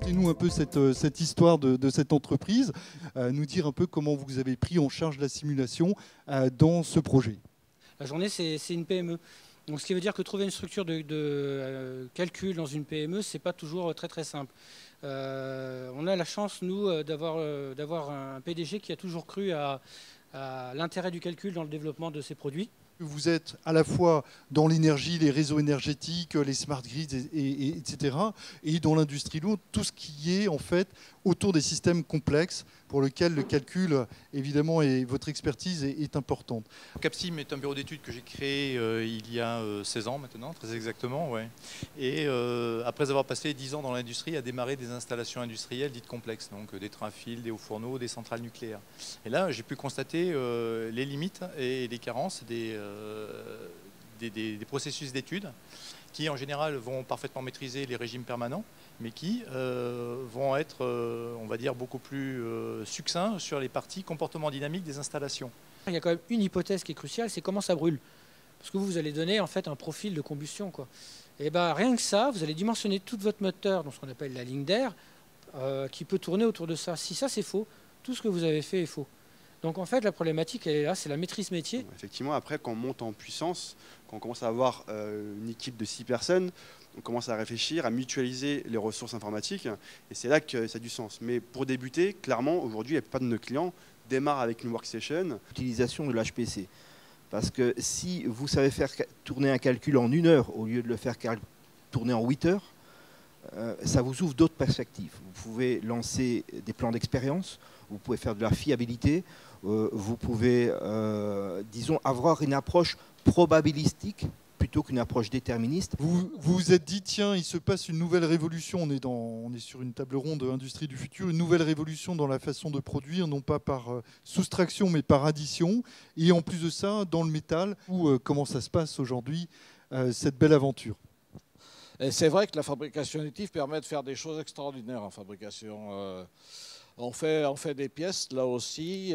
Racontez-nous un peu cette histoire de cette entreprise, nous dire un peu comment vous avez pris en charge la simulation dans ce projet. La journée, c'est une PME. Donc, ce qui veut dire que trouver une structure de calcul dans une PME, ce n'est pas toujours très très simple. On a la chance, nous, d'avoir un PDG qui a toujours cru à l'intérêt du calcul dans le développement de ses produits. Vous êtes à la fois dans l'énergie, les réseaux énergétiques, les smart grids, etc. Et dans l'industrie lourde, tout ce qui est en fait autour des systèmes complexes pour lesquels le calcul, évidemment, et votre expertise est importante. Capsim est un bureau d'études que j'ai créé il y a 16 ans maintenant, très exactement. Ouais. Et après avoir passé 10 ans dans l'industrie, a démarré des installations industrielles dites complexes, donc des trains à fil, des hauts fourneaux, des centrales nucléaires. Et là, j'ai pu constater les limites et les carences des processus d'études qui, en général, vont parfaitement maîtriser les régimes permanents, mais qui vont être, on va dire, beaucoup plus succincts sur les parties comportement dynamique des installations. Il y a quand même une hypothèse qui est cruciale, c'est comment ça brûle. Parce que vous allez donner en fait un profil de combustion, quoi. Et ben, rien que ça, vous allez dimensionner tout votre moteur dans ce qu'on appelle la ligne d'air, qui peut tourner autour de ça. Si ça c'est faux, tout ce que vous avez fait est faux. Donc en fait, la problématique, elle est là, c'est la maîtrise métier. Effectivement, après, quand on monte en puissance, quand on commence à avoir une équipe de 6 personnes, on commence à réfléchir, à mutualiser les ressources informatiques, et c'est là que ça a du sens. Mais pour débuter, clairement, aujourd'hui, la plupart de nos clients démarrent avec une workstation. L'utilisation de l'HPC. Parce que si vous savez faire tourner un calcul en 1 heure au lieu de le faire tourner en 8 heures, ça vous ouvre d'autres perspectives. Vous pouvez lancer des plans d'expérience, vous pouvez faire de la fiabilité, vous pouvez, disons, avoir une approche probabilistique plutôt qu'une approche déterministe. Vous vous êtes dit, tiens, il se passe une nouvelle révolution, on est sur une table ronde industrie du futur, une nouvelle révolution dans la façon de produire, non pas par soustraction, mais par addition. Et en plus de ça, dans le métal, comment ça se passe aujourd'hui, cette belle aventure. C'est vrai que la fabrication additive permet de faire des choses extraordinaires en fabrication. On fait des pièces, là aussi.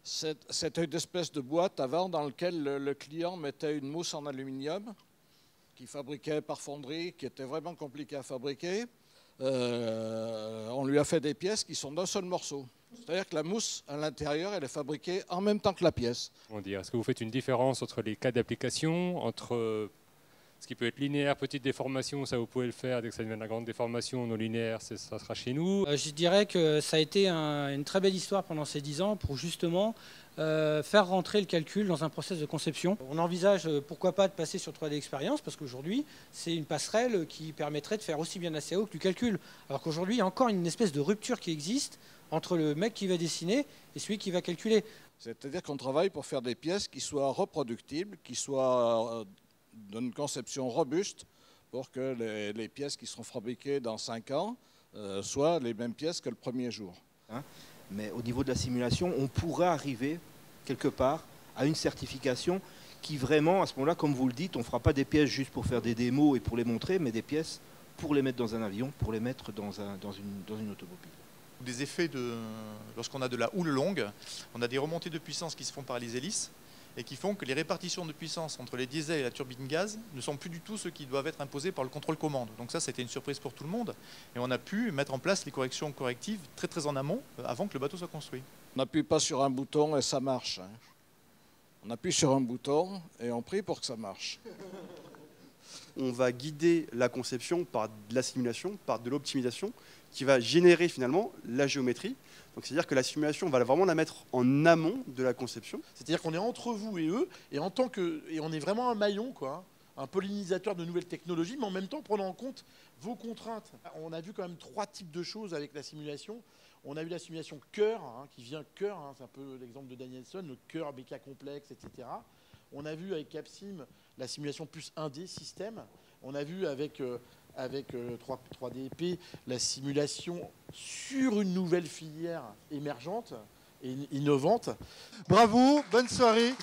C'est une espèce de boîte avant dans laquelle le client mettait une mousse en aluminium qui fabriquait par fonderie, qui était vraiment compliqué à fabriquer. On lui a fait des pièces qui sont d'un seul morceau. C'est-à-dire que la mousse à l'intérieur, elle est fabriquée en même temps que la pièce. Est-ce que vous faites une différence entre les cas d'application, entre ce qui peut être linéaire, petite déformation, ça vous pouvez le faire, dès que ça devient la grande déformation, non linéaire, ça sera chez nous. Je dirais que ça a été une très belle histoire pendant ces 10 ans pour justement faire rentrer le calcul dans un process de conception. On envisage pourquoi pas de passer sur 3D Experience parce qu'aujourd'hui c'est une passerelle qui permettrait de faire aussi bien la CAO que du calcul. Alors qu'aujourd'hui il y a encore une espèce de rupture qui existe entre le mec qui va dessiner et celui qui va calculer. C'est-à-dire qu'on travaille pour faire des pièces qui soient reproductibles, qui soient d'une conception robuste pour que les pièces qui seront fabriquées dans 5 ans soient les mêmes pièces que le premier jour. Mais au niveau de la simulation, on pourra arriver quelque part à une certification qui vraiment, à ce moment-là, comme vous le dites, on ne fera pas des pièces juste pour faire des démos et pour les montrer, mais des pièces pour les mettre dans un avion, pour les mettre dans une automobile. Des effets lorsqu'on a de la houle longue, on a des remontées de puissance qui se font par les hélices, et qui font que les répartitions de puissance entre les diesels et la turbine gaz ne sont plus du tout ceux qui doivent être imposés par le contrôle commande. Donc ça, c'était une surprise pour tout le monde. Et on a pu mettre en place les corrections correctives très très en amont, avant que le bateau soit construit. On n'appuie pas sur un bouton et ça marche. On appuie sur un bouton et on prie pour que ça marche. On va guider la conception par de la simulation, par de l'optimisation, qui va générer finalement la géométrie. Donc c'est-à-dire que la simulation, on va vraiment la mettre en amont de la conception. C'est-à-dire qu'on est entre vous et eux, et on est vraiment un maillon, quoi, un pollinisateur de nouvelles technologies, mais en même temps prenant en compte vos contraintes. On a vu quand même 3 types de choses avec la simulation. On a vu la simulation cœur, qui vient cœur, c'est un peu l'exemple de Danielson, le cœur BK complexe, etc. On a vu avec Capsim la simulation plus 1D système. On a vu avec 3DP la simulation sur une nouvelle filière émergente et innovante. Bravo, bonne soirée.